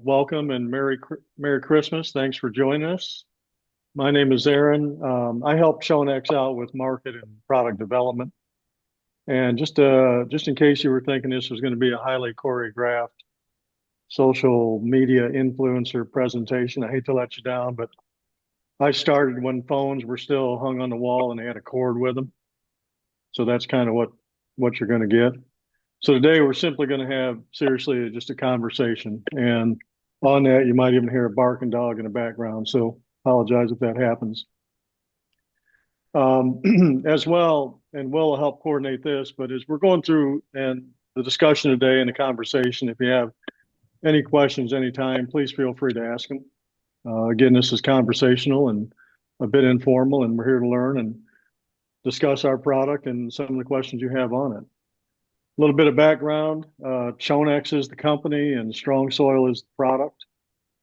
welcome and Merry Christmas. Thanks for joining us. My name is Aaron. I help Chonex out with market and product development. And just in case you were thinking this was going to be a highly choreographed social media influencer presentation, I hate to let you down, but I started when phones were still hung on the wall and they had a cord with them. So that's kind of what you're going to get. So today we're simply going to have seriously just a conversation, and on that you might even hear a barking dog in the background. So apologize if that happens. As well, and Will help coordinate this, but as we're going through and the discussion today and the conversation, if you have any questions anytime, please feel free to ask them. Again, this is conversational and a bit informal, and we're here to learn and discuss our product and some of the questions you have on it. A little bit of background, Chonex is the company and StrongSoil is the product.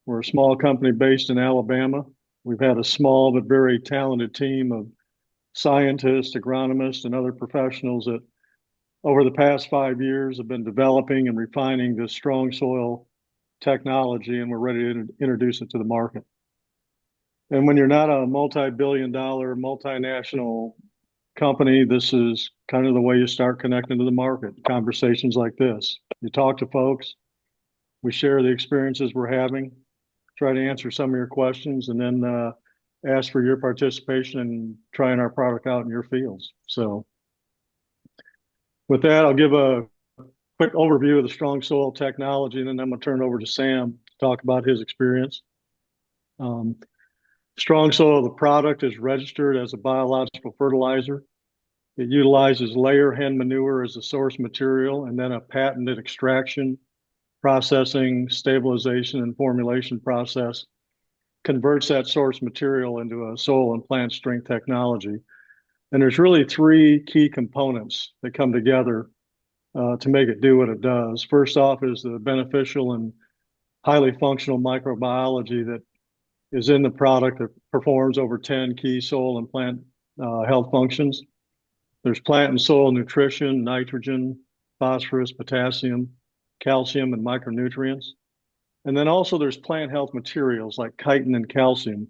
We're a small company based in Alabama. We've had a small but very talented team of scientists, agronomists, and other professionals that over the past 5 years have been developing and refining this StrongSoil technology, and we're ready to introduce it to the market. And when you're not a multi-billion-dollar, multinational company, this is kind of the way you start connecting to the market. Conversations like this. You talk to folks, we share the experiences we're having, try to answer some of your questions, and then ask for your participation in trying our product out in your fields. So with that, I'll give a quick overview of the StrongSoil technology, and then I'm going to turn it over to Sam to talk about his experience. StrongSoil, the product, is registered as a biological fertilizer. It utilizes layer hen manure as a source material, and then a patented extraction, processing, stabilization, and formulation process converts that source material into a soil and plant strength technology. And there's really three key components that come together to make it do what it does. First off is the beneficial and highly functional microbiology that is in the product that performs over 10 key soil and plant health functions. There's plant and soil nutrition, nitrogen, phosphorus, potassium, calcium, and micronutrients. And then also there's plant health materials like chitin and calcium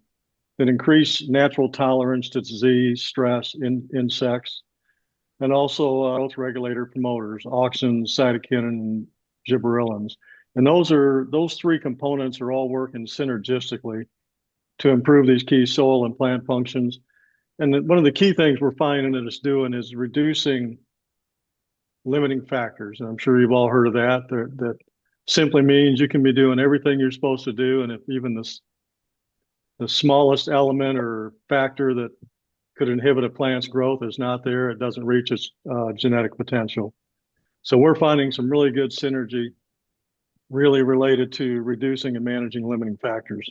that increase natural tolerance to disease, stress, insects, and also growth regulator promoters, auxins, cytokinin, and gibberellins. And those three components are all working synergistically to improve these key soil and plant functions. And one of the key things we're finding that it's doing is reducing limiting factors. And I'm sure you've all heard of that. That simply means you can be doing everything you're supposed to do, and if even the smallest element or factor that could inhibit a plant's growth is not there, it doesn't reach its genetic potential. So we're finding some really good synergy really related to reducing and managing limiting factors.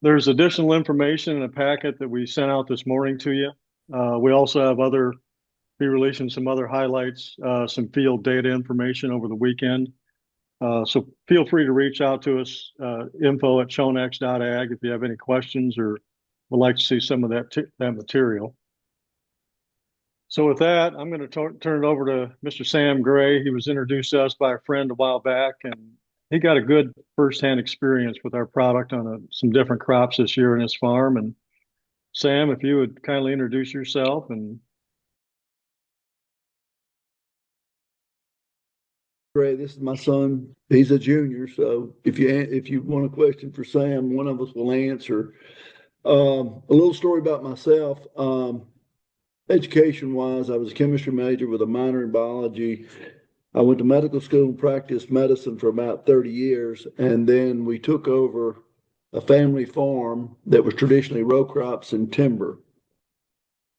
There's additional information in a packet that we sent out this morning to you. We also have be releasing some other highlights, some field data information over the weekend. So feel free to reach out to us, info@chonex.ag if you have any questions or would like to see some of that material. So with that, I'm going to turn it over to Mr. Sam Gray. He was introduced to us by a friend a while back, and he got a good firsthand experience with our product on some different crops this year in his farm. And Sam, if you would kindly introduce yourself. And Gray, this is my son. He's a junior, so if you want a question for Sam, one of us will answer. A little story about myself. Education-wise, I was a chemistry major with a minor in biology. I went to medical school and practiced medicine for about 30 years, and then we took over a family farm that was traditionally row crops and timber.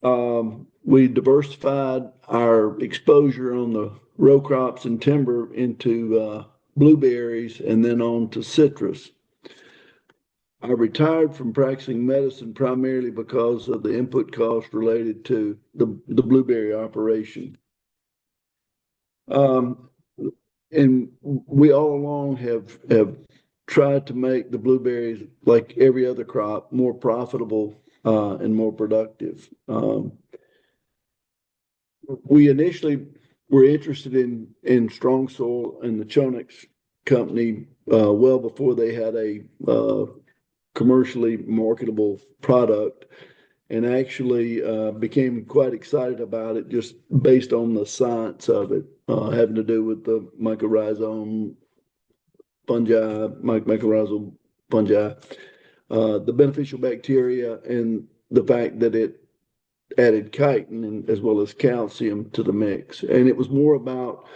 We diversified our exposure on the row crops and timber into blueberries and then on to citrus. I retired from practicing medicine primarily because of the input costs related to the blueberry operation. And we all along have tried to make the blueberries, like every other crop, more profitable and more productive. We initially were interested in StrongSoil and the Chonex company well before they had a commercially marketable product, and actually became quite excited about it just based on the science of it, having to do with the mycorrhizal fungi, the beneficial bacteria, and the fact that it added chitin and, as well as calcium to the mix. And it was more about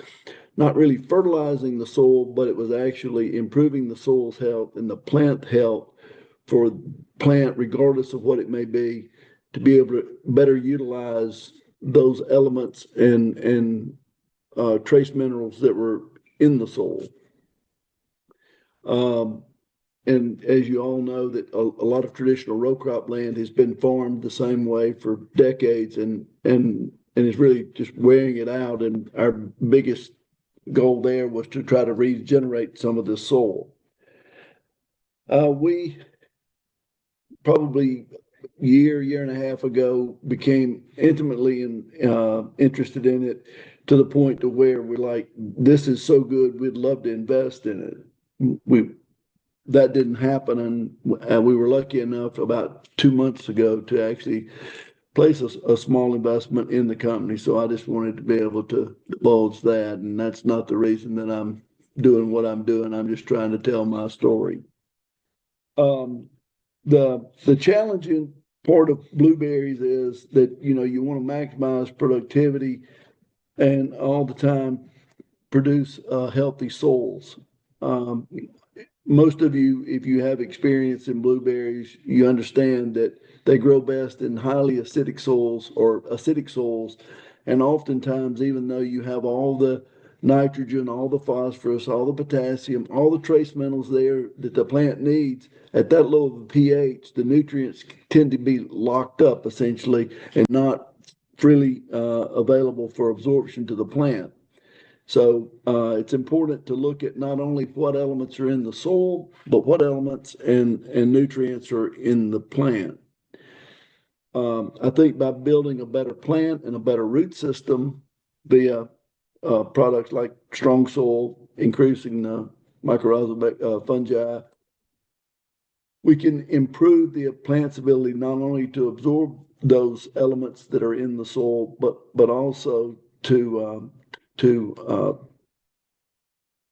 not really fertilizing the soil, but it was actually improving the soil's health and the plant health for plant, regardless of what it may be, to be able to better utilize those elements and trace minerals that were in the soil. And as you all know, that a lot of traditional row crop land has been farmed the same way for decades, and is really just wearing it out. And our biggest goal there was to try to regenerate some of the soil. We probably year and a half ago became intimately interested in it, to the point to where we're like, this is so good, we'd love to invest in it. That didn't happen, and we were lucky enough about 2 months ago to actually place a small investment in the company. So I just wanted to be able to divulge that, and that's not the reason that I'm doing what I'm doing. I'm just trying to tell my story. The challenging part of blueberries is that you want to maximize productivity and all the time produce healthy soils. Most of you, if you have experience in blueberries, you understand that they grow best in highly acidic soils or acidic soils. And oftentimes, even though you have all the nitrogen, all the phosphorus, all the potassium, all the trace minerals there that the plant needs, at that low of a pH, the nutrients tend to be locked up essentially and not freely available for absorption to the plant. So it's important to look at not only what elements are in the soil, but what elements and nutrients are in the plant. I think by building a better plant and a better root system via products like StrongSoil, increasing the mycorrhizal fungi, we can improve the plant's ability not only to absorb those elements that are in the soil, but also to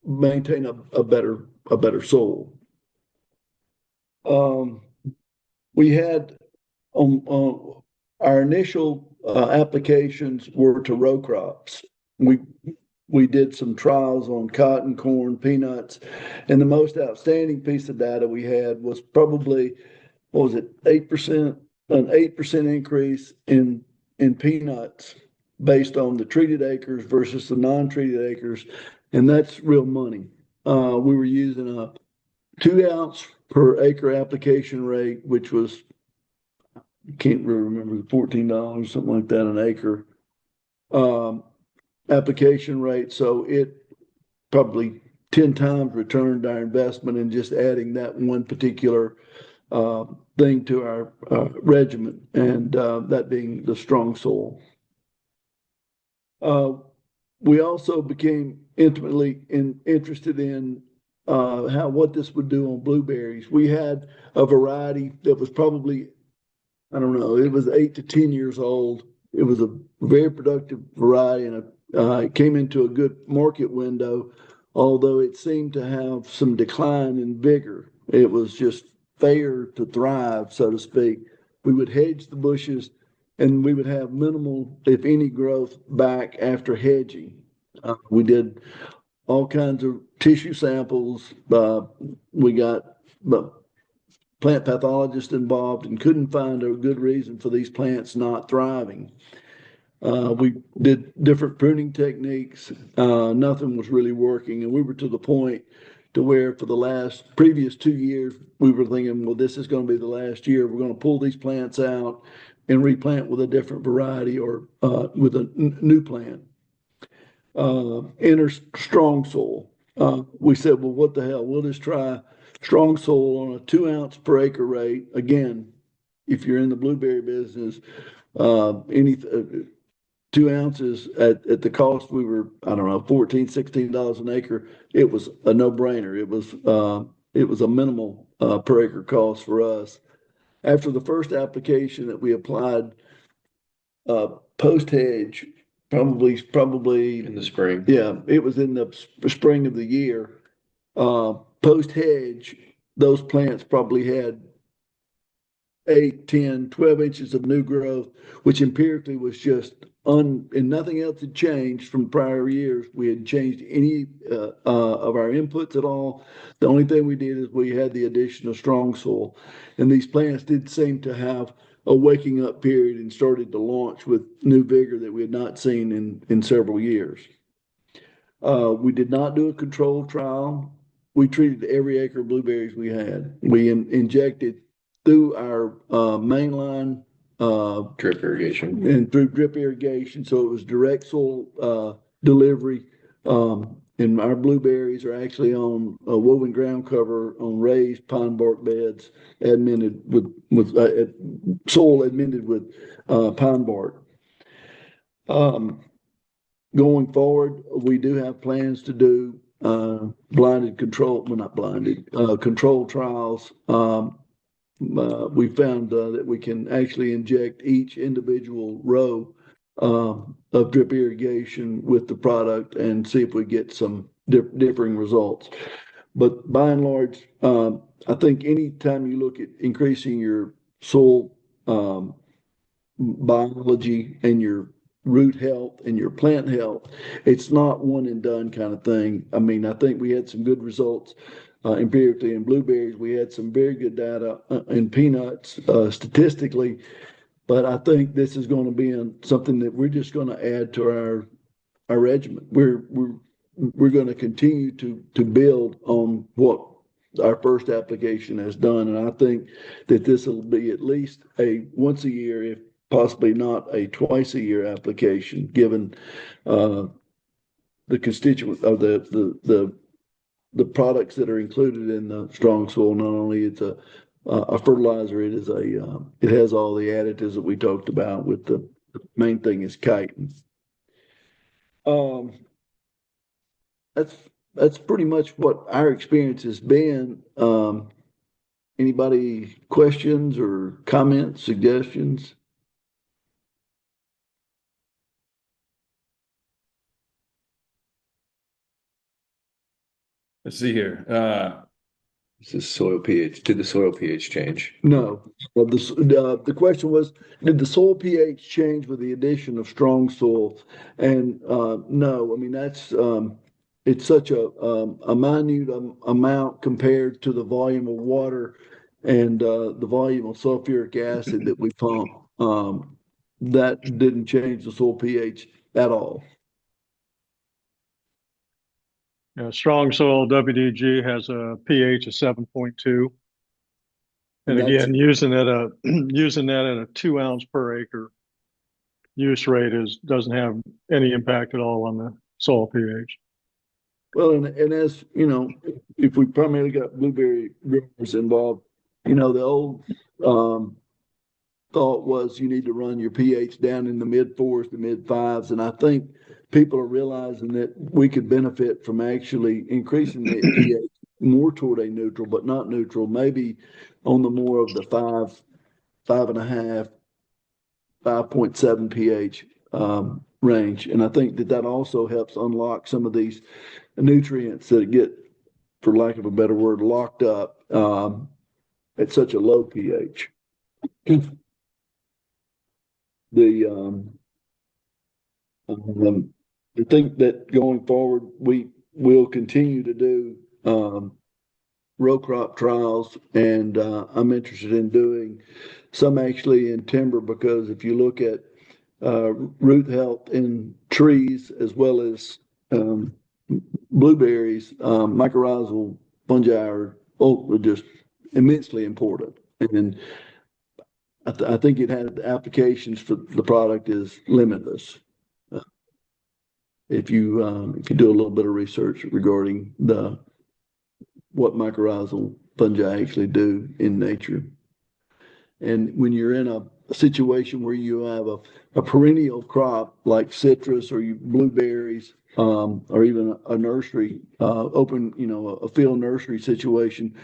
maintain a better soil. We had our initial applications were to row crops. We did some trials on cotton, corn, peanuts, and the most outstanding piece of data we had was probably, what was it, 8%, an 8% increase in peanuts based on the treated acres versus the non-treated acres, and that's real money. We were using a 2 ounce per acre application rate, which was, I can't really remember, $14, something like that, an acre application rate. So it probably 10 times returned our investment in just adding that one particular thing to our regimen, and that being the StrongSoil. We also became intimately interested in what this would do on blueberries. We had a variety that was probably, I don't know, it was 8 to 10 years old. It was a very productive variety, and it came into a good market window, although it seemed to have some decline in vigor. It was just fair to thrive, so to speak. We would hedge the bushes, and we would have minimal, if any, growth back after hedging. We did all kinds of tissue samples. We got plant pathologists involved and couldn't find a good reason for these plants not thriving. We did different pruning techniques. Nothing was really working, and we were to the point to where for the previous 2 years, we were thinking, well, this is going to be the last year. We're going to pull these plants out and replant with a different variety or with a new plant. Enter StrongSoil. We said, well, what the hell? We'll just try StrongSoil on a 2 ounce per acre rate. Again, if you're in the blueberry business, 2 ounces at the cost we were, I don't know, $14, $16 an acre, it was a no-brainer. It was a minimal per acre cost for us. After the first application that we applied post hedge, probably in the spring. yeah, it was in the spring of the year. Post hedge, those plants probably had 8, 10, 12 inches of new growth, which empirically was just and nothing else had changed from prior years. We hadn't changed any of our inputs at all. The only thing we did is we had the addition of strong soil. And these plants did seem to have a waking up period and started to launch with new vigor that we had not seen in several years. We did not do a controlled trial. We treated every acre of blueberries we had. We injected through our mainline Drip irrigation. and through drip irrigation. So it was direct soil delivery. And our blueberries are actually on a woven ground cover on raised pine bark beds, admitted with soil admitted with pine bark. Going forward, we do have plans to do blinded control, well, not blinded, control trials. We found that we can actually inject each individual row of drip irrigation with the product and see if we get some differing results. But by and large, I think anytime you look at increasing your soil biology and your root health and your plant health, it's not one and done kind of thing. I mean, I think we had some good results empirically in blueberries. We had some very good data in peanuts statistically, but I think this is going to be something that we're just going to add to our regimen. We're going to continue to build on what our first application has done, and I think that this will be at least a once a year, if possibly not a twice a year application, given the constituent of the products that are included in the strong soil. Not only it's a fertilizer, it has all the additives that we talked about. With the main thing is chitin. That's pretty much what our experience has been. Anybody questions or comments, suggestions? Let's see here. This is soil pH. Did the soil pH change? No. Well, the question was, did the soil pH change with the addition of strong soil? And no, I mean, it's such a minute amount compared to the volume of water and the volume of sulfuric acid that we pump. That didn't change the soil pH at all. StrongSoil WDG has a pH of 7.2. And again, using that at a 2 ounce per acre use rate doesn't have any impact at all on the soil pH. Well, and as you know, if we primarily got blueberry growers involved, the old thought was you need to run your pH down in the mid 4s to mid 5s, and I think people are realizing that we could benefit from actually increasing the pH more toward a neutral, but not neutral, maybe on the more of the 5, 5.5, 5.7 pH range. And I think that also helps unlock some of these nutrients that get, for lack of a better word, locked up at such a low pH. I think that going forward, we will continue to do row crop trials, and I'm interested in doing some actually in timber, because if you look at root health in trees as well as blueberries, mycorrhizal fungi are just immensely important. And I think it had applications for the product is limitless. If you do a little bit of research regarding what mycorrhizal fungi actually do in nature. And when you're in situation where you have a perennial crop like citrus or blueberries, or even a nursery, open, a field nursery situation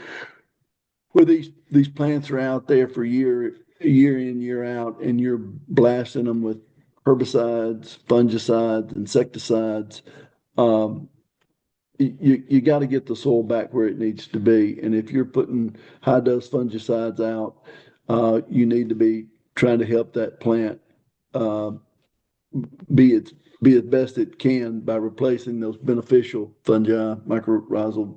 where these plants are out there for year in, year out, and you're blasting them with herbicides, fungicides, insecticides. Um, you got to get the soil back where it needs to be. And if you're putting high dose fungicides out, you need to be trying to help that plant uh, be its be as best it can by replacing those beneficial fungi, mycorrhizal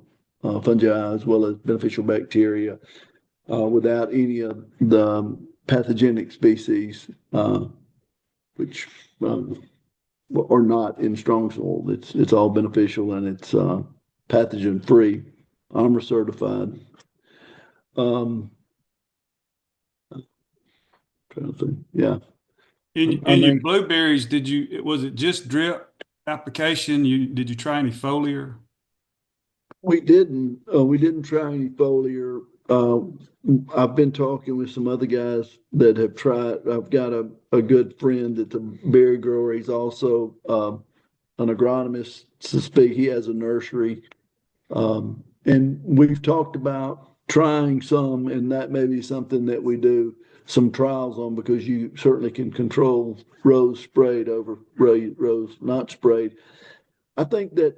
fungi, as well as beneficial bacteria, without any of the pathogenic species, which are not in strong soil. It's all beneficial, and it's pathogen free, ARMR certified. Trying to think. Yeah. In your blueberries, was it just drip application? Did you try any foliar? We didn't try any foliar. I've been talking with some other guys that have tried. I've got a good friend that's a berry grower. He's also an agronomist to speak. He has a nursery. And we've talked about trying some, and that may be something that we do some trials on, because you certainly can control rows sprayed over rows not sprayed. I think that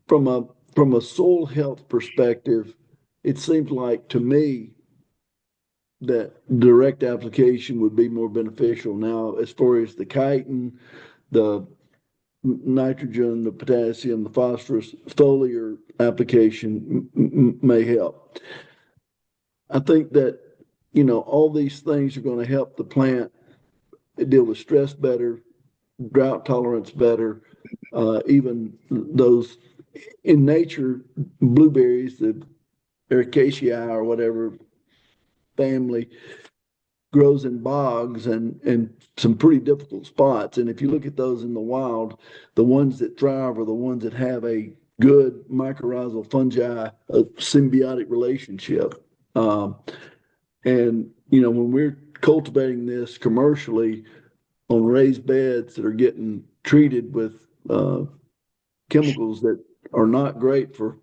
from a soil health perspective, it seems like to me that direct application would be more beneficial. Now, as far as the chitin, the nitrogen, the potassium, the phosphorus, foliar application may help. I think that, all these things are going to help the plant deal with stress better, drought tolerance better. Even those in nature, blueberries, the Ericaceae or whatever family, grows in bogs and some pretty difficult spots. And if you look at those in the wild, the ones that thrive are the ones that have a good mycorrhizal fungi, a symbiotic relationship. And when we're cultivating this commercially on raised beds that are getting treated with chemicals that are not great for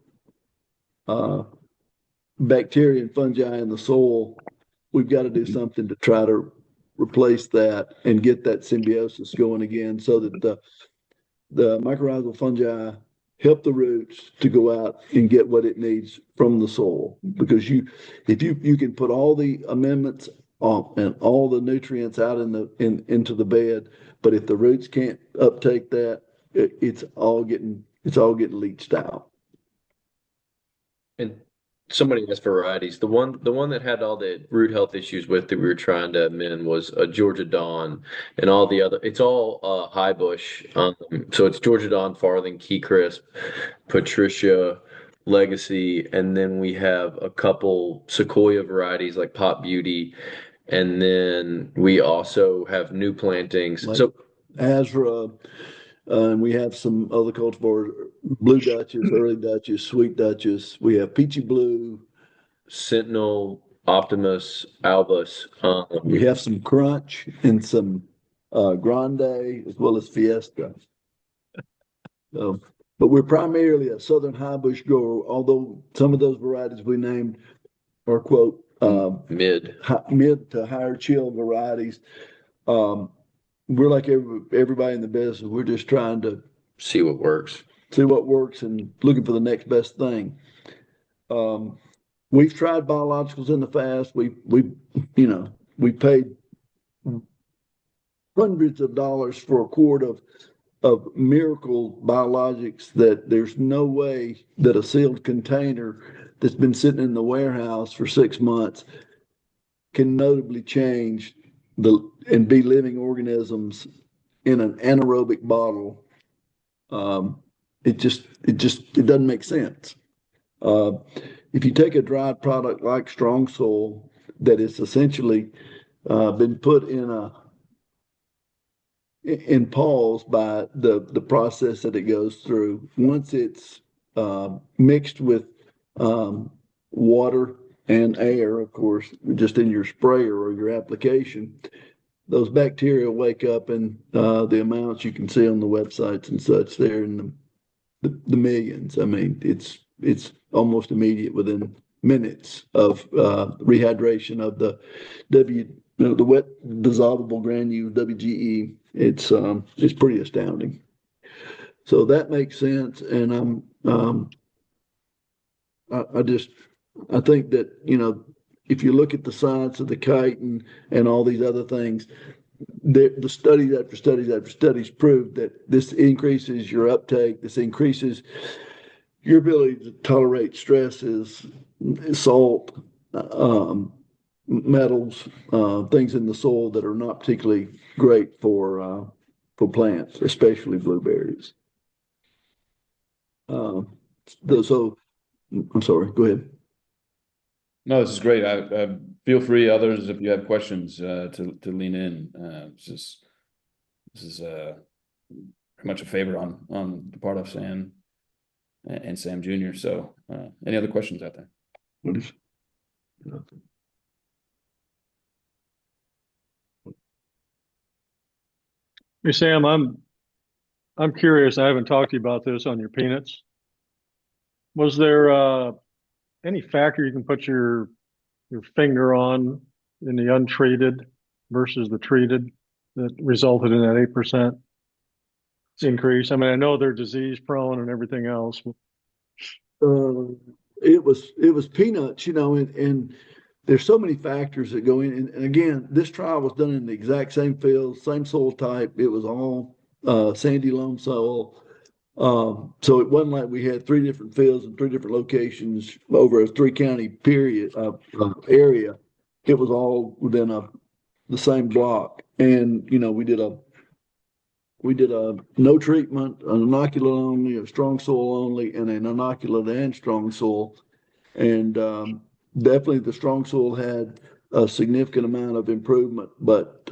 bacteria and fungi in the soil, we've got to do something to try to replace that and get that symbiosis going again, so that the mycorrhizal fungi help the roots to go out and get what it needs from the soil. Because if you can put all the amendments and all the nutrients out into the bed, but if the roots can't uptake that, it's all getting leached out. And somebody asked varieties. The one that had all the root health issues with that we were trying to amend was a Georgia Dawn, and all the other. It's all high bush. So it's Georgia Dawn, Farthing, Key Crisp, Patricia, Legacy, and then we have a couple Sequoia varieties like Pop Beauty, and then we also have new plantings. Like so Azra, and we have some other cultivars: Blue Duchess, Early Duchess, Sweet Duchess. We have Peachy Blue, Sentinel, Optimus, Albus. We have some Crunch and some Grande, as well as Fiesta. But we're primarily a southern high bush grower, although some of those varieties we named are, quote, mid to higher chill varieties. We're like everybody in the business. We're just trying to see what works and looking for the next best thing. We've tried biologicals in the past. We paid hundreds of dollars for a quart of miracle biologics that there's no way that a sealed container that's been sitting in the warehouse for 6 months can notably change and be living organisms in an anaerobic bottle. It doesn't make sense. If you take a dried product like StrongSoil that is essentially been put in pause by the process that it goes through, once it's mixed with water and air, of course, just in your sprayer or your application, those bacteria wake up, and the amounts you can see on the websites and such, they're in the millions. I mean, it's almost immediate within minutes of rehydration of the the wet dissolvable granule WGE. It's pretty astounding. So that makes sense, and I think that, if you look at the science of the chitin and all these other things, the studies after studies after studies prove that this increases your uptake, this increases your ability to tolerate stresses, salt, metals, things in the soil that are not particularly great for plants, especially blueberries. So, I'm sorry. Go ahead. No, this is great. I feel free, others, if you have questions, to lean in. This is pretty much a favor on the part of Sam and Sam Jr. So, any other questions out there? What is? Hey, Sam, I'm curious. I haven't talked to you about this on your peanuts. Was there any factor you can put your finger on in the untreated versus the treated that resulted in that 8% increase? I mean, I know they're disease prone and everything else. It was peanuts, and there's so many factors that go in. And again, this trial was done in the exact same field, same soil type. It was all sandy loam soil. So it wasn't like we had three different fields and three different locations over a 3-county period area. It was all within the same block. And we did a no treatment, an inoculant only, a strong soil only, and an inoculant and strong soil. And definitely the strong soil had a significant amount of improvement, but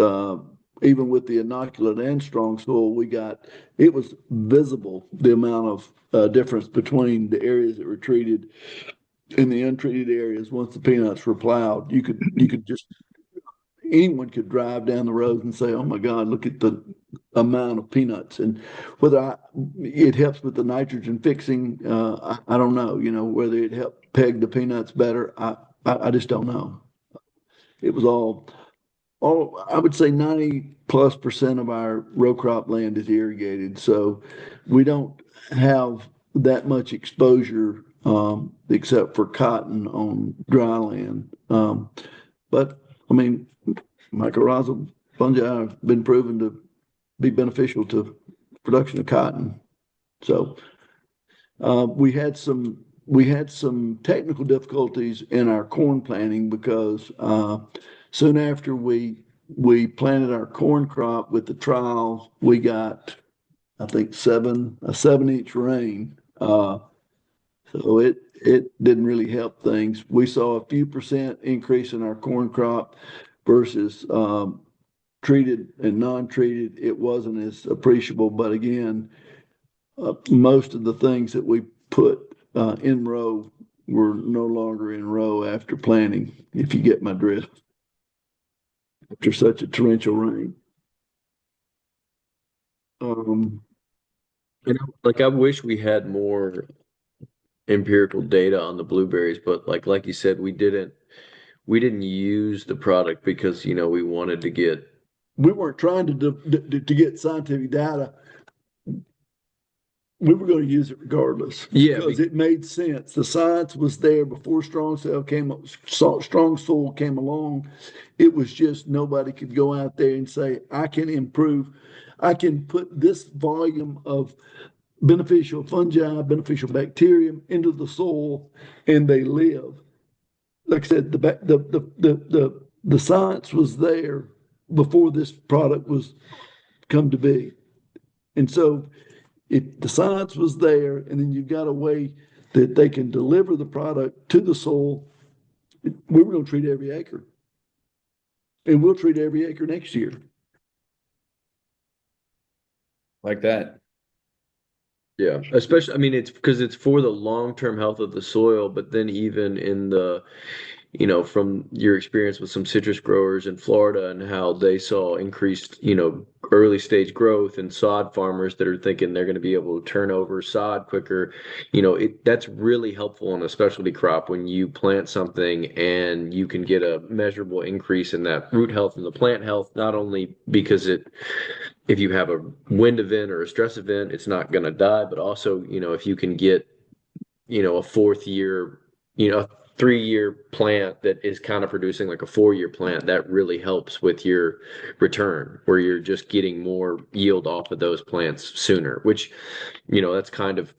even with the inoculant and strong soil, it was visible the amount of difference between the areas that were treated and the untreated areas. Once the peanuts were plowed, you could just anyone could drive down the road and say, "Oh my God, look at the amount of peanuts." And whether it helps with the nitrogen fixing, I don't know. Whether it helped peg the peanuts better, I just don't know. It was all I would say 90+% of our row crop land is irrigated, so we don't have that much exposure except for cotton on dry land. But I mean, mycorrhizal fungi have been proven to be beneficial to production of cotton. So we had some technical difficulties in our corn planting because soon after we planted our corn crop with the trial, we got, I think, a 7-inch rain. So it didn't really help things. We saw a few percent increase in our corn crop versus treated and non-treated. It wasn't as appreciable, but again, most of the things that we put in row were no longer in row after planting, if you get my drift, after such a torrential rain. I wish we had more empirical data on the blueberries, but like you said, we didn't use the product because we wanted to get. We weren't trying to get scientific data. We were going to use it regardless. Yeah, because it made sense. The science was there before strong soil came along. It was just nobody could go out there and say, I can improve. I can put this volume of beneficial fungi, beneficial bacteria into the soil, and they live. Like I said, the science was there before this product was come to be. And so if the science was there, and then you've got a way that they can deliver the product to the soil, we were going to treat every acre. And we'll treat every acre next year. Like that. Yeah, especially, I mean, it's because it's for the long-term health of the soil, but then even from your experience with some citrus growers in Florida and how they saw increased, early stage growth, and sod farmers that are thinking they're going to be able to turn over sod quicker, that's really helpful in a specialty crop when you plant something and you can get a measurable increase in that root health and the plant health, not only because if you have a wind event or a stress event, it's not going to die, but also, if you can get, a fourth year, a 3-year plant that is kind of producing like a 4-year plant, that really helps with your return, where you're just getting more yield off of those plants sooner, which, that's kind of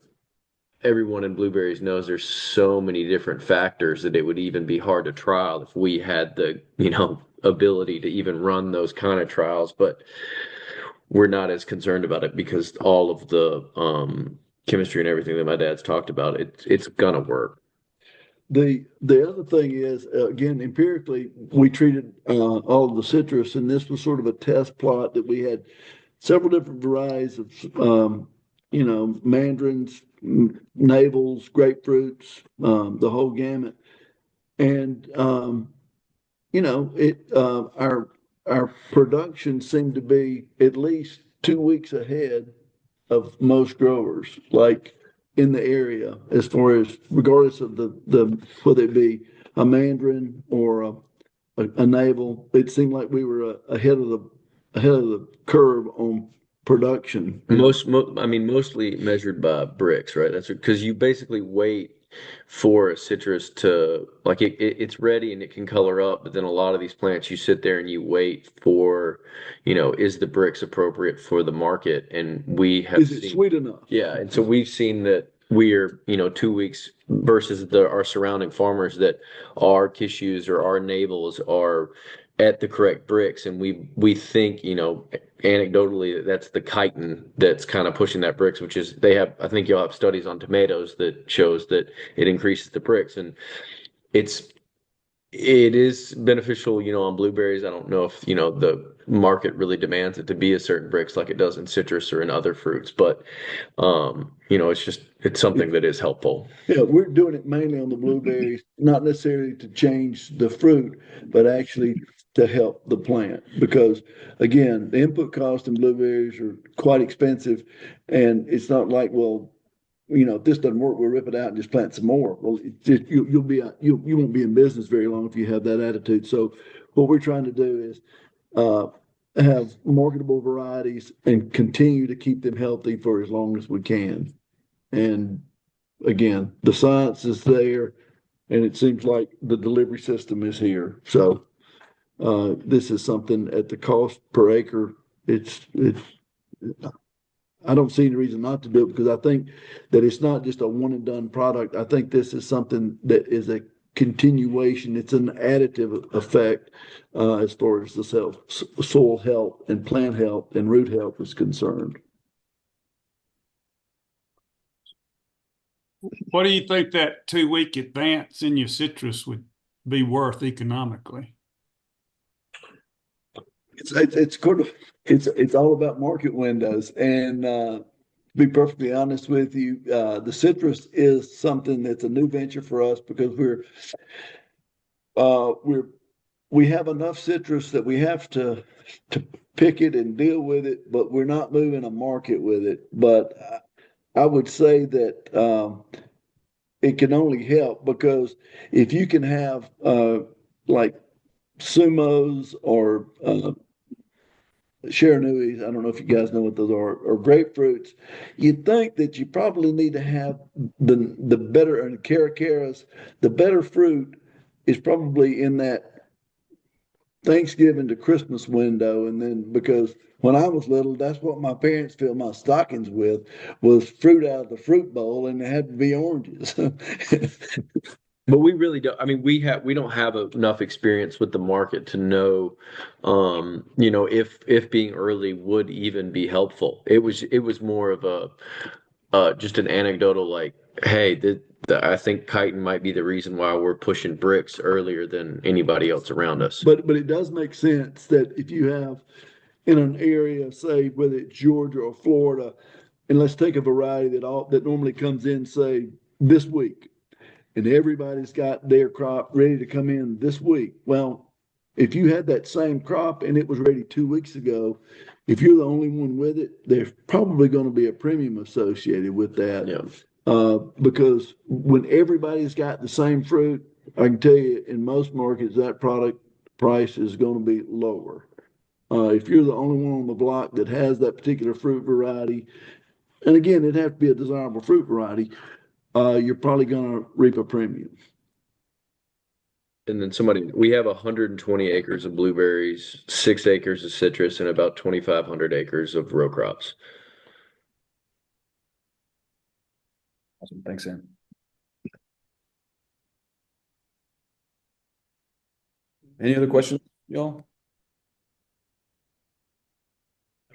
everyone in blueberries knows there's so many different factors that it would even be hard to trial if we had the, ability to even run those kind of trials. But we're not as concerned about it because all of the chemistry and everything that my dad's talked about, it's gonna work. The other thing is, again, empirically, we treated all of the citrus, and this was sort of a test plot that we had several different varieties of, mandarins, navels, grapefruits, the whole gamut. And, our production seemed to be at least 2 weeks ahead of most growers, like in the area, as far as regardless of the whether it be a mandarin or a navel, it seemed like we were ahead of the curve on production. Mostly measured by bricks, right? That's because you basically wait for a citrus to like it's ready and it can color up, but then a lot of these plants you sit there and you wait for, is the bricks appropriate for the market? And we have Is it sweet enough? Yeah, and so we've seen that we're, 2 weeks versus our surrounding farmers that our cashews or our navels are at the correct bricks, and we think, anecdotally, that's the chitin that's kind of pushing that bricks, which is I think you'll have studies on tomatoes that shows that it increases the bricks, and it is beneficial, on blueberries. I don't know if, the market really demands it to be a certain bricks like it does in citrus or in other fruits, but it's something that is helpful. Yeah, we're doing it mainly on the blueberries, not necessarily to change the fruit, but actually to help the plant. Because again, the input cost in blueberries are quite expensive, and it's not like, well, if this doesn't work, we'll rip it out and just plant some more. Well, you won't be in business very long if you have that attitude. So, what we're trying to do is have marketable varieties and continue to keep them healthy for as long as we can. And again, the science is there, and it seems like the delivery system is here. So, this is something at the cost per acre. It's I don't see any reason not to do it, because I think that it's not just a one and done product. I think this is something that is a continuation. It's an additive effect as far as the soil health and plant health and root health is concerned. What do you think that 2-week advance in your citrus would be worth economically? It's all about market windows, and to be perfectly honest with you, the citrus is something that's a new venture for us, because we have enough citrus that we have to pick it and deal with it, but we're not moving a market with it. But I would say that it can only help, because if you can have like sumos or Sharonui, I don't know if you guys know what those are, or grapefruits, you'd think that you probably need to have the better, and caracaras, the better fruit is probably in that Thanksgiving to Christmas window. And then, because when I was little, that's what my parents filled my stockings with, was fruit out of the fruit bowl, and it had to be oranges. But we really don't. I mean, we don't have enough experience with the market to know, if being early would even be helpful. It was more of just an anecdotal, like, hey, I think chitin might be the reason why we're pushing bricks earlier than anybody else around us. But it does make sense that if you have in an area, say whether it's Georgia or Florida, and let's take a variety that normally comes in, say, this week, and everybody's got their crop ready to come in this week. Well, if you had that same crop and it was ready 2 weeks ago, if you're the only one with it, there's probably going to be a premium associated with that. Yeah. Because when everybody's got the same fruit, I can tell you in most markets that product price is going to be lower. If you're the only one on the block that has that particular fruit variety, and again, it'd have to be a desirable fruit variety, you're probably going to reap a premium. And then we have 120 acres of blueberries, 6 acres of citrus, and about 2,500 acres of row crops. Awesome. Thanks, Sam. Any other questions, y'all?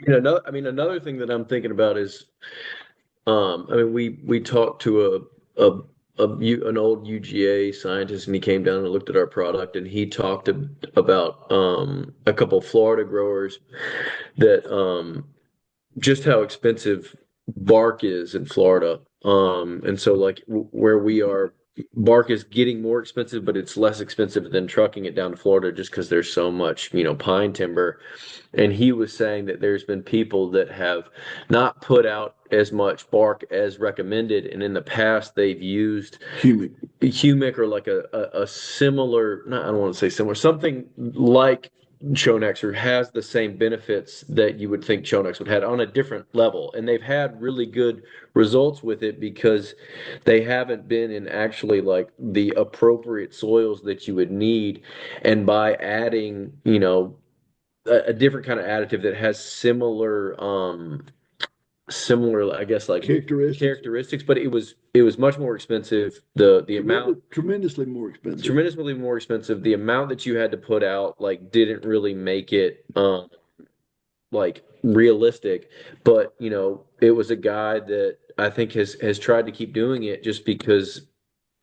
Another thing that I'm thinking about is, we talked to an old UGA scientist, and he came down and looked at our product, and he talked about a couple of Florida growers that just how expensive bark is in Florida. And so like where we are, bark is getting more expensive, but it's less expensive than trucking it down to Florida just because there's so much, pine timber. And he was saying that there's been people that have not put out as much bark as recommended, and in the past they've used humic or like a similar, I don't want to say similar, something like Chonex, or has the same benefits that you would think Chonex would have on a different level. And they've had really good results with it because they haven't been in actually like the appropriate soils that you would need. And by adding, a different kind of additive that has similar, I guess, like characteristics, but it was much more expensive. The amount tremendously more expensive. Tremendously more expensive. The amount that you had to put out like didn't really make it like realistic. But it was a guy that I think has tried to keep doing it just because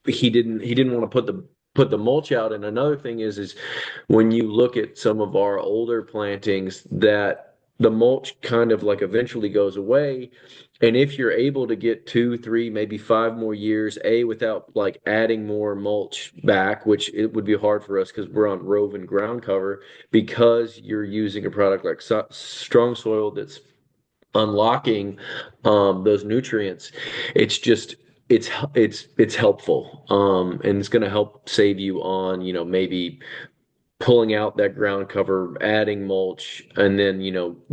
he didn't want to put the mulch out. And another thing is when you look at some of our older plantings, that the mulch kind of like eventually goes away. And if you're able to get 2, 3, maybe 5 more years, without like adding more mulch back, which it would be hard for us because we're on roven ground cover, because you're using a product like StrongSoil that's unlocking those nutrients, it's just it's helpful, and it's going to help save you on maybe pulling out that ground cover, adding mulch, and then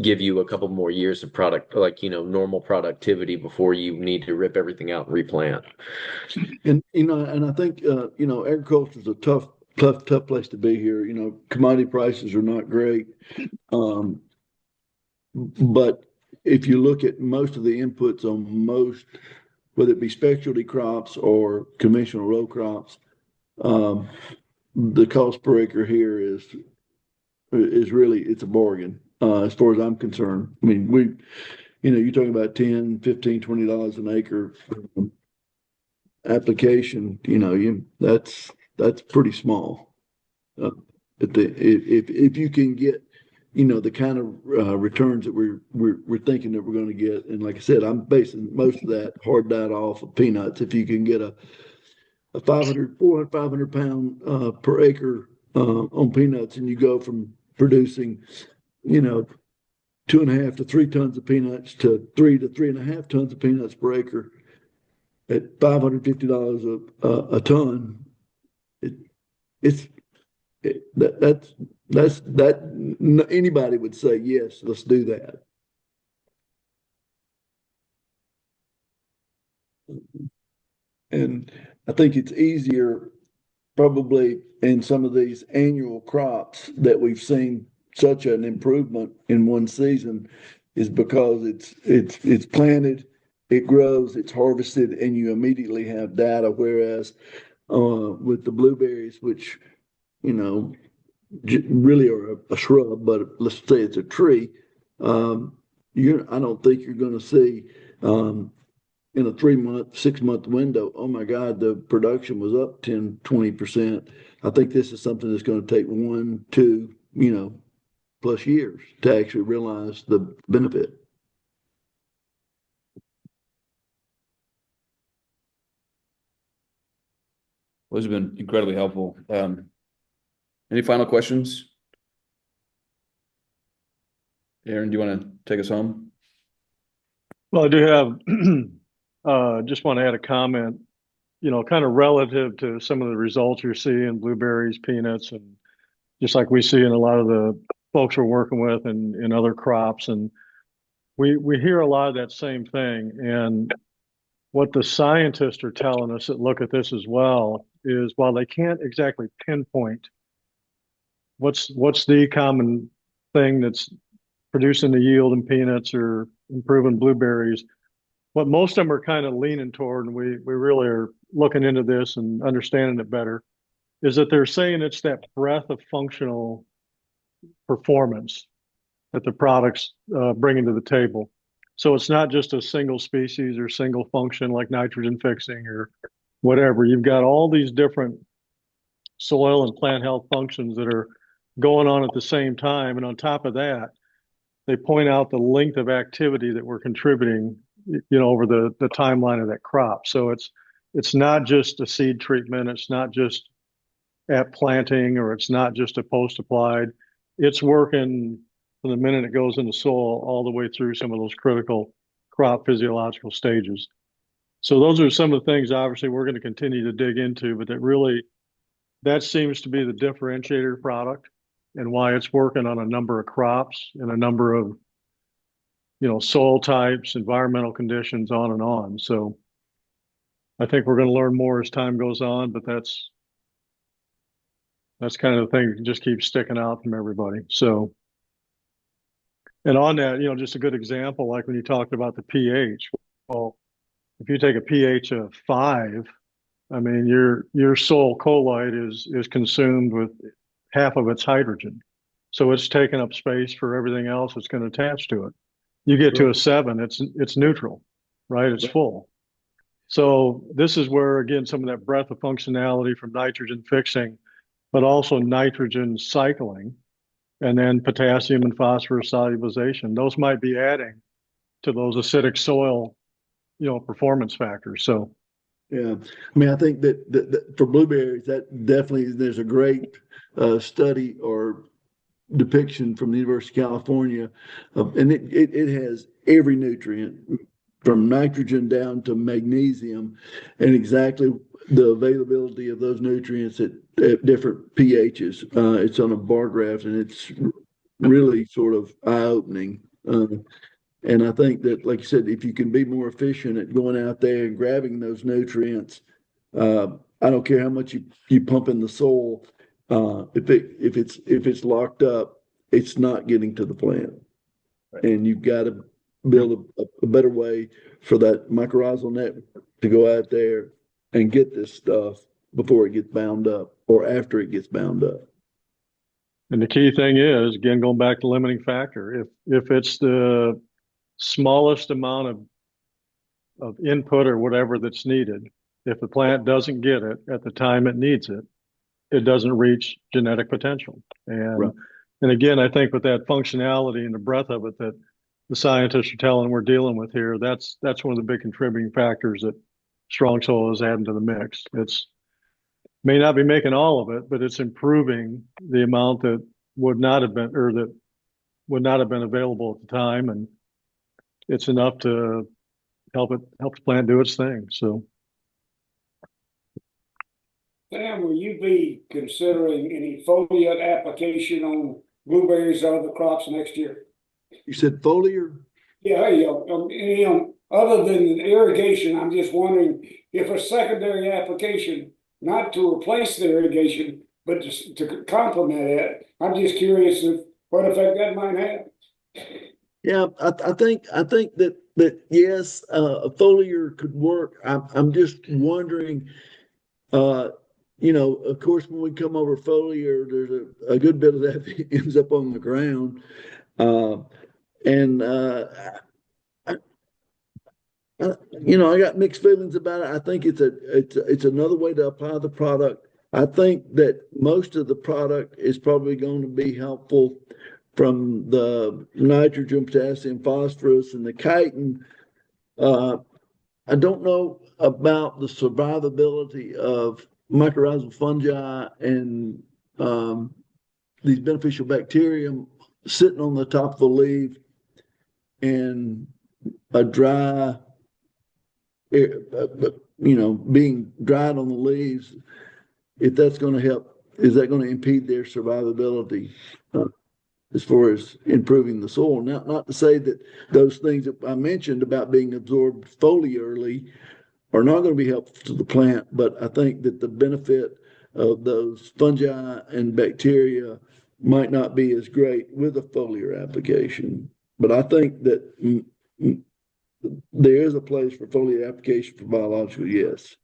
give you a couple more years of product, like normal productivity before you need to rip everything out and replant. And I think agriculture is a tough place to be here. Commodity prices are not great, but if you look at most of the inputs on most, whether it be specialty crops or conventional row crops, the cost per acre here is really, it's a bargain, as far as I'm concerned. I mean, you're talking about $10, $15, $20 an acre application. That's pretty small. If you can get the kind of returns that we're thinking that we're going to get, and like I said, I'm basing most of that hard data off of peanuts. If you can get a 400, 500 pound per acre on peanuts, and you go from producing 2.5 to 3 tons of peanuts to 3 to 3.5 tons of peanuts per acre at $550 a ton, anybody would say yes, let's do that. And I think it's easier probably in some of these annual crops that we've seen such an improvement in one season, is because it's planted, it grows, it's harvested, and you immediately have data. Whereas with the blueberries, which really are a shrub, but let's say it's a tree, I don't think you're going to see in a 3-month, 6-month window, oh my God, the production was up 10, 20%. I think this is something that's going to take 1, 2, plus years to actually realize the benefit. those have been incredibly helpful. Any final questions? Aaron, do you want to take us home? Well, I do have, just want to add a comment, kind of relative to some of the results you're seeing, blueberries, peanuts, and just like we see in a lot of the folks we're working with and in other crops. And we hear a lot of that same thing. And what the scientists are telling us that look at this as well is while they can't exactly pinpoint what's the common thing that's producing the yield in peanuts or improving blueberries, what most of them are kind of leaning toward, and we really are looking into this and understanding it better, is that they're saying it's that breadth of functional performance that the products bringing to the table. So it's not just a single species or single function like nitrogen fixing or whatever. You've got all these different soil and plant health functions that are going on at the same time. And on top of that, they point out the length of activity that we're contributing, over the timeline of that crop. So it's not just a seed treatment. It's not just at planting, or it's not just a post applied. It's working from the minute it goes in the soil all the way through some of those critical crop physiological stages. So those are some of the things obviously we're going to continue to dig into, but that seems to be the differentiator product and why it's working on a number of crops and a number of, soil types, environmental conditions, on and on. So I think we're going to learn more as time goes on, but that's kind of the thing that just keeps sticking out from everybody. So, and on that, just a good example, like when you talked about the pH. Well, if you take a pH of 5, I mean, your soil colloid is consumed with half of its hydrogen. So it's taking up space for everything else that's going to attach to it. You get to a 7, it's neutral, right? It's full. So this is where, again, some of that breadth of functionality from nitrogen fixing, but also nitrogen cycling, and then potassium and phosphorus solubilization. Those might be adding to those acidic soil, performance factors. So, yeah, I mean, I think that for blueberries, that definitely there's a great study or depiction from the University of California, and it has every nutrient from nitrogen down to magnesium, and exactly the availability of those nutrients at different pHs. It's on a bar graph, and it's really sort of eye-opening. And I think that, like you said, if you can be more efficient at going out there and grabbing those nutrients, I don't care how much you pump in the soil. If it's locked up, it's not getting to the plant, right. And you've got to build a better way for that mycorrhizal network to go out there and get this stuff before it gets bound up or after it gets bound up. And the key thing is, again, going back to limiting factor, if it's the smallest amount of input or whatever that's needed, if the plant doesn't get it at the time it needs it, it doesn't reach genetic potential. And right. And again, I think with that functionality and the breadth of it that the scientists are telling we're dealing with here, that's one of the big contributing factors that StrongSoil is adding to the mix. It's may not be making all of it, but it's improving the amount that would not have been available at the time, and it's enough to help the plant do its thing. So, Sam, will you be considering any foliar application on blueberries or other crops next year? You said foliar? Yeah, other than irrigation, I'm just wondering if a secondary application, not to replace the irrigation, but to complement it. I'm just curious what effect that might have. Yeah, I think that yes, a foliar could work. I'm just wondering. Of course, when we come over foliar, there's a good bit of that ends up on the ground, and I got mixed feelings about it. I think it's another way to apply the product. I think that most of the product is probably going to be helpful from the nitrogen, potassium, phosphorus, and the chitin. I don't know about the survivability of mycorrhizal fungi and these beneficial bacteria sitting on the top of the leaf and a dry, being dried on the leaves, if that's going to help, is that going to impede their survivability as far as improving the soil? Not to say that those things that I mentioned about being absorbed foliarly are not going to be helpful to the plant, but I think that the benefit of those fungi and bacteria might not be as great with a foliar application. But I think that there is a place for foliar application for biological, yes.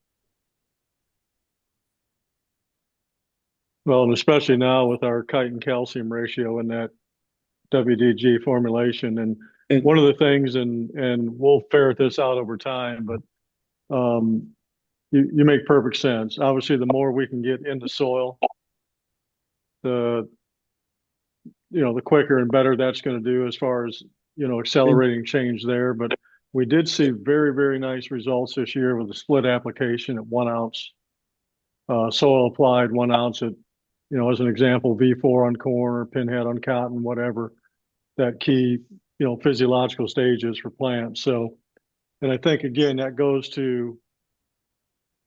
Well, and especially now with our chitin calcium ratio in that WDG formulation. And one of the things, and we'll ferret this out over time, but you make perfect sense. Obviously, the more we can get into soil, the quicker and better that's going to do as far as, accelerating change there. But we did see very, very nice results this year with a split application at 1 ounce, soil applied 1 ounce at, as an example, V4 on corn or pinhead on cotton, whatever that key, physiological stage is for plants. So, and I think again, that goes to,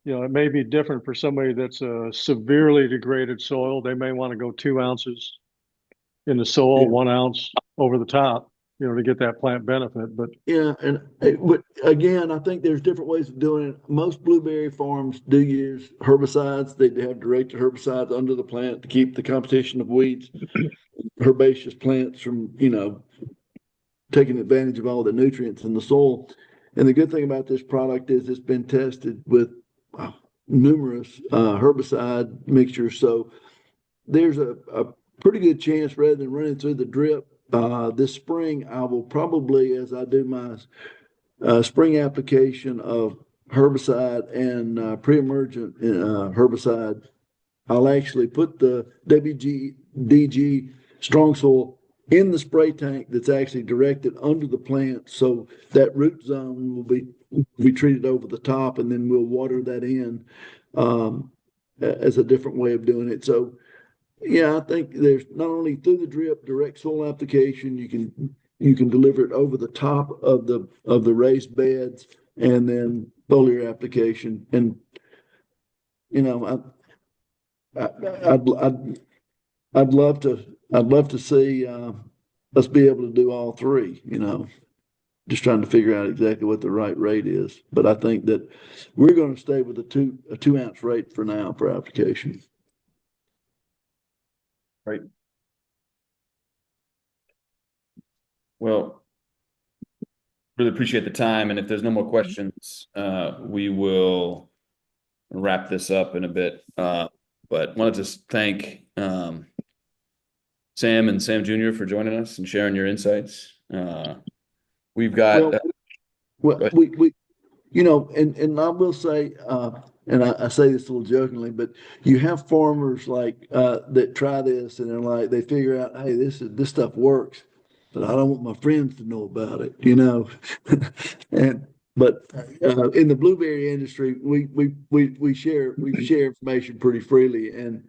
it may be different for somebody that's a severely degraded soil. They may want to go 2 ounces in the soil, Yeah. 1 ounce over the top, to get that plant benefit. But yeah, but again, I think there's different ways of doing it. Most blueberry farms do use herbicides. They have directed herbicides under the plant to keep the competition of weeds, herbaceous plants from, taking advantage of all the nutrients in the soil. And the good thing about this product is it's been tested with numerous herbicide mixtures. So there's a pretty good chance, rather than running through the drip this spring, I will probably, as I do my spring application of herbicide and pre-emergent herbicide, I'll actually put the WDG StrongSoil in the spray tank that's actually directed under the plant, so that root zone will be treated over the top, and then we'll water that in as a different way of doing it. So yeah, I think there's not only through the drip direct soil application, you can deliver it over the top of the raised beds, and then foliar application. And I'd love to see us be able to do all three. Just trying to figure out exactly what the right rate is. But I think that we're going to stay with a 2 ounce rate for now for application. Right. Well, really appreciate the time. And if there's no more questions, we will wrap this up in a bit. But wanted to thank Sam and Sam Jr. for joining us and sharing your insights. We've got we and I will say, and I say this a little jokingly, but you have farmers like that try this and they're like, they figure out, hey, this stuff works, but I don't want my friends to know about it, But in the blueberry industry, we share information pretty freely, and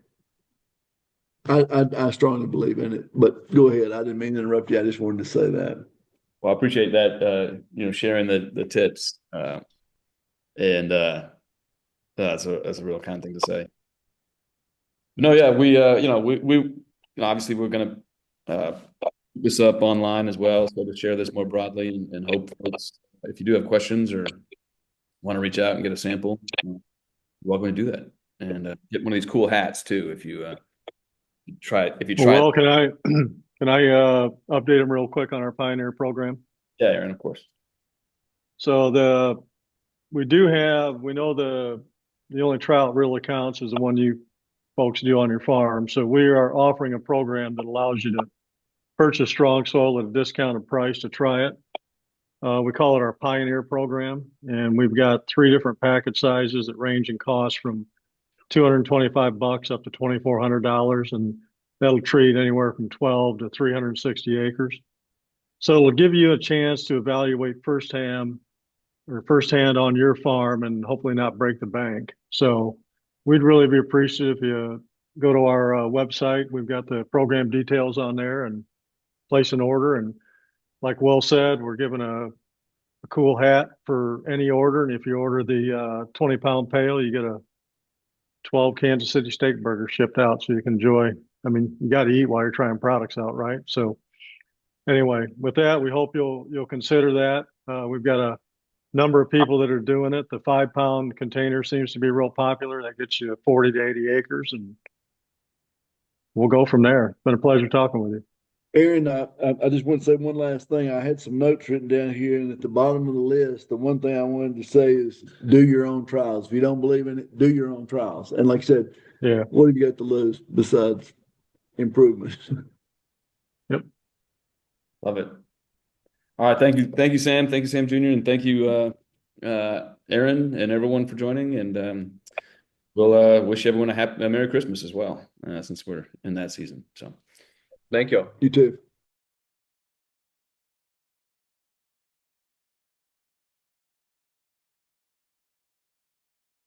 I strongly believe in it. But go ahead, I didn't mean to interrupt you. I just wanted to say that. Well, I appreciate that, sharing the tips, and that's a real kind thing to say. No, yeah, we obviously we're gonna put this up online as well, so to share this more broadly, and hope folks, if you do have questions or want to reach out and get a sample, you're welcome to do that, and get one of these cool hats too if you try it. If you try, well, can I update them real quick on our Pioneer program? Yeah, Aaron, of course. So we know the only trout really counts is the one you folks do on your farm. So we are offering a program that allows you to purchase StrongSoil at a discounted price to try it. We call it our Pioneer program, and we've got 3 different packet sizes that range in cost from $225 up to $2,400, and that'll treat anywhere from 12 to 360 acres. So it'll give you a chance to evaluate firsthand on your farm and hopefully not break the bank. So we'd really be appreciative if you go to our website. We've got the program details on there and place an order. And like Will said, we're giving a cool hat for any order. And if you order the 20-pound pail, you get a 12 Kansas City steak burgers shipped out so you can enjoy. I mean, you got to eat while you're trying products out, right? So anyway, with that, we hope you'll consider that. We've got a number of people that are doing it. The 5-pound container seems to be real popular. That gets you 40 to 80 acres, and we'll go from there. It's been a pleasure talking with you. Aaron, I just want to say one last thing. I had some notes written down here, and at the bottom of the list, the one thing I wanted to say is do your own trials. If you don't believe in it, do your own trials. And like I said, Yeah. what have you got to lose besides improvement? Yep. Love it. All right. Thank you, Sam. Thank you, Sam Jr. And thank you, Aaron and everyone for joining. And we'll wish everyone a Merry Christmas as well, since we're in that season. So Thank you. You too.